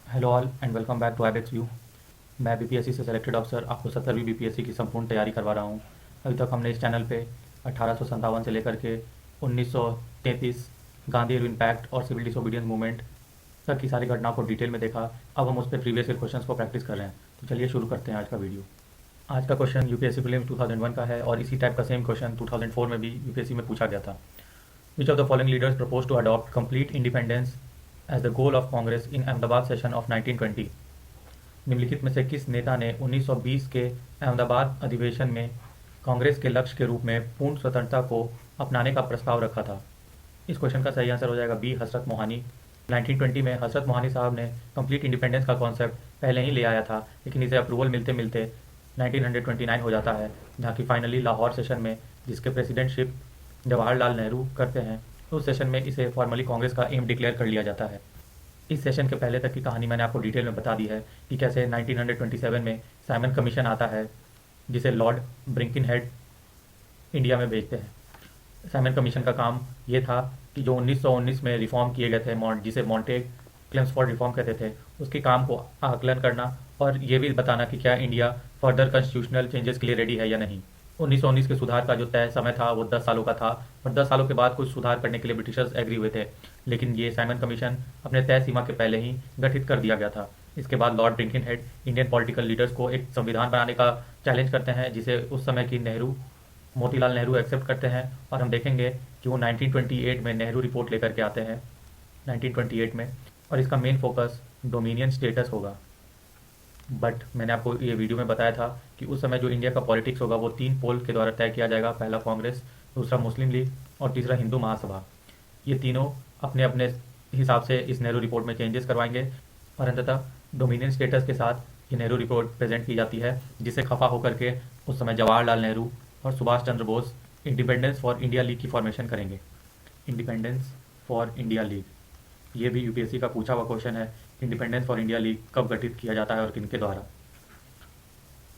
Hello all and welcome back to Abex view. मैं BPSC से selected अफसर आपको 17वीं बीपीएससी की संपूर्ण तैयारी करवा रहा हूँ। अभी तक हमने इस चैनल पे 1857 से लेकर के 1933 गांधी इरविन पैक्ट और सिविल डिसोबीडियंस मूवमेंट तक की सारी घटनाओं को डिटेल में देखा। अब हम उस पर प्रीवियस ईयर क्वेश्चंस को प्रैक्टिस कर रहे हैं। तो चलिए शुरू करते हैं आज का वीडियो। आज का क्वेश्चन यूपीएससी प्रीलिम्स 2001 का है और इसी टाइप का सेम क्वेश्चन 2004 में भी यूपीएससी में पूछा गया था। Which of the following leaders proposed to adopt complete independence as the goal of Congress in Ahmedabad session of 1920? निम्नलिखित में से किस नेता ने 1920 के अहमदाबाद अधिवेशन में कांग्रेस के लक्ष्य के रूप में पूर्ण स्वतंत्रता को अपनाने का प्रस्ताव रखा था? इस क्वेश्चन का सही आंसर हो जाएगा बी, हजरत मोहानी। 1920 में हजरत मोहानी साहब ने कंप्लीट इंडिपेंडेंस का कॉन्सेप्ट पहले ही ले आया था, लेकिन इसे अप्रूवल मिलते मिलते 1929 हो जाता है, जहाँ की फाइनली लाहौर सेशन में, जिसके प्रेसिडेंटशिप जवाहरलाल नेहरू करते हैं, उस सेशन में इसे फॉर्मली कांग्रेस का एम डिक्लेयर कर लिया जाता है। इस सेशन के पहले तक की कहानी मैंने आपको डिटेल में बता दी है कि कैसे 1927 में साइमन कमीशन आता है, जिसे लॉर्ड ब्रिंकिनहेड इंडिया में भेजते हैं। साइमन कमीशन का काम ये था कि जो 1919 में रिफॉर्म किए गए थे, जिसे मॉन्टेग क्लेम्सफोर्ड रिफॉर्म कहते थे, उसके काम को आकलन करना और ये भी बताना कि क्या इंडिया फर्दर कॉन्स्टिट्यूशनल चेंजेस के लिए रेडी है या नहीं। 1919 के सुधार का जो तय समय था वो 10 सालों का था, और 10 सालों के बाद कुछ सुधार करने के लिए ब्रिटिशर्स एग्री हुए थे, लेकिन ये साइमन कमीशन अपने तय सीमा के पहले ही गठित कर दिया गया था। इसके बाद लॉर्ड ब्रिंकिनहेड इंडियन पॉलिटिकल लीडर्स को एक संविधान बनाने का चैलेंज करते हैं, जिसे उस समय की मोतीलाल नेहरू एक्सेप्ट करते हैं, और हम देखेंगे कि वो 1928 में नेहरू रिपोर्ट लेकर के आते हैं 1928 में, और इसका मेन फोकस डोमिनियन स्टेटस होगा। बट मैंने आपको ये वीडियो में बताया था कि उस समय जो इंडिया का पॉलिटिक्स होगा वो 3 पोल के द्वारा तय किया जाएगा। पहला कांग्रेस, दूसरा मुस्लिम लीग और तीसरा हिंदू महासभा। ये तीनों अपने अपने हिसाब से इस नेहरू रिपोर्ट में चेंजेस करवाएंगे, और अंततः डोमिनियन स्टेटस के साथ ये नेहरू रिपोर्ट प्रेजेंट की जाती है, जिसे खफा होकर के उस समय जवाहरलाल नेहरू और Subhash Chandra Bose independence for India league की फॉर्मेशन करेंगे। इंडिपेंडेंस फॉर इंडिया लीग, ये भी यूपीएससी का पूछा हुआ क्वेश्चन है। इंडिपेंडेंस फॉर इंडिया लीग कब गठित किया जाता है और किनके द्वारा?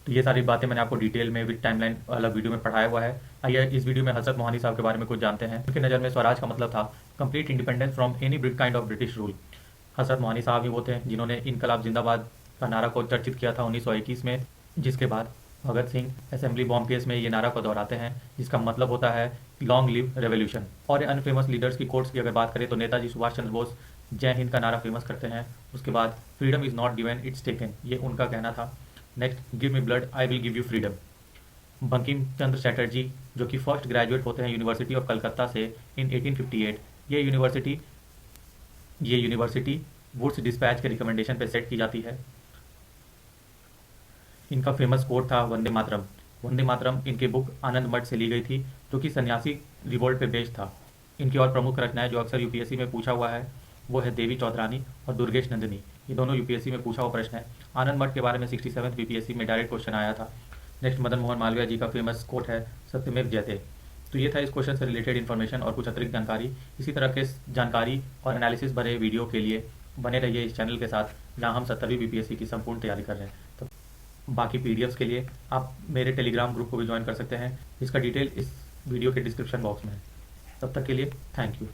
तो ये सारी बातें मैंने आपको डिटेल में विद टाइमलाइन अलग वीडियो में पढ़ाया हुआ है। आइए इस वीडियो में हजरत मोहानी साहब के बारे में कुछ जानते हैं। उनकी नज़र में स्वराज का मतलब था complete independence from any kind of British rule. हजरत मोहानी साहब ही वो थे जिन्होंने इनकलाब जिंदाबाद का नारा को चर्चित किया था 1921 में, जिसके बाद Bhagat Singh assembly bomb case में ये नारा को दोहराते हैं, जिसका मतलब होता है लॉन्ग लिव रेवोल्यूशन। और अनफेमस लीडर्स की कोट्स की अगर बात करें तो नेताजी सुभाष चंद्र बोस जय हिंद का नारा फेमस करते हैं। उसके बाद freedom is not given it's taken, ये उनका कहना था। Next, give me blood I will give you freedom. Bankim Chandra Chatterjee, जो कि फर्स्ट ग्रेजुएट होते हैं यूनिवर्सिटी ऑफ कलकत्ता से इन 1858, ये यूनिवर्सिटी वुड्स डिस्पैच के रिकमेंडेशन पे सेट की जाती है। इनका फेमस कोट था वंदे मातरम। वंदे मातरम इनके बुक आनंद मठ से ली गई थी, जो कि सन्यासी रिवोल्ट पे बेस्ड था। इनकी और प्रमुख रचनाएं जो अक्सर यूपीएससी में पूछा हुआ है वो है देवी चौधरानी और दुर्गेश नंदिनी। ये दोनों यूपीएससी में पूछा हुआ प्रश्न है। आनंद मठ के बारे में 67th बीपीएससी में डायरेक्ट क्वेश्चन आया था। नेक्स्ट, मदन मोहन मालवीय जी का फेमस कोट है सत्यमेव जयते। तो ये था इस क्वेश्चन से रिलेटेड इन्फॉर्मेशन और कुछ अतिरिक्त जानकारी। इसी तरह के जानकारी और एनालिसिस भरे वीडियो के लिए बने रहिए इस चैनल के साथ, जहाँ हम 17वीं बीपीएससी की संपूर्ण तैयारी कर रहे हैं। तो बाकी पीडीएफ्स के लिए आप मेरे टेलीग्राम ग्रुप को भी ज्वाइन कर सकते हैं, जिसका डिटेल इस वीडियो के डिस्क्रिप्शन बॉक्स में है। तब तक के लिए थैंक यू।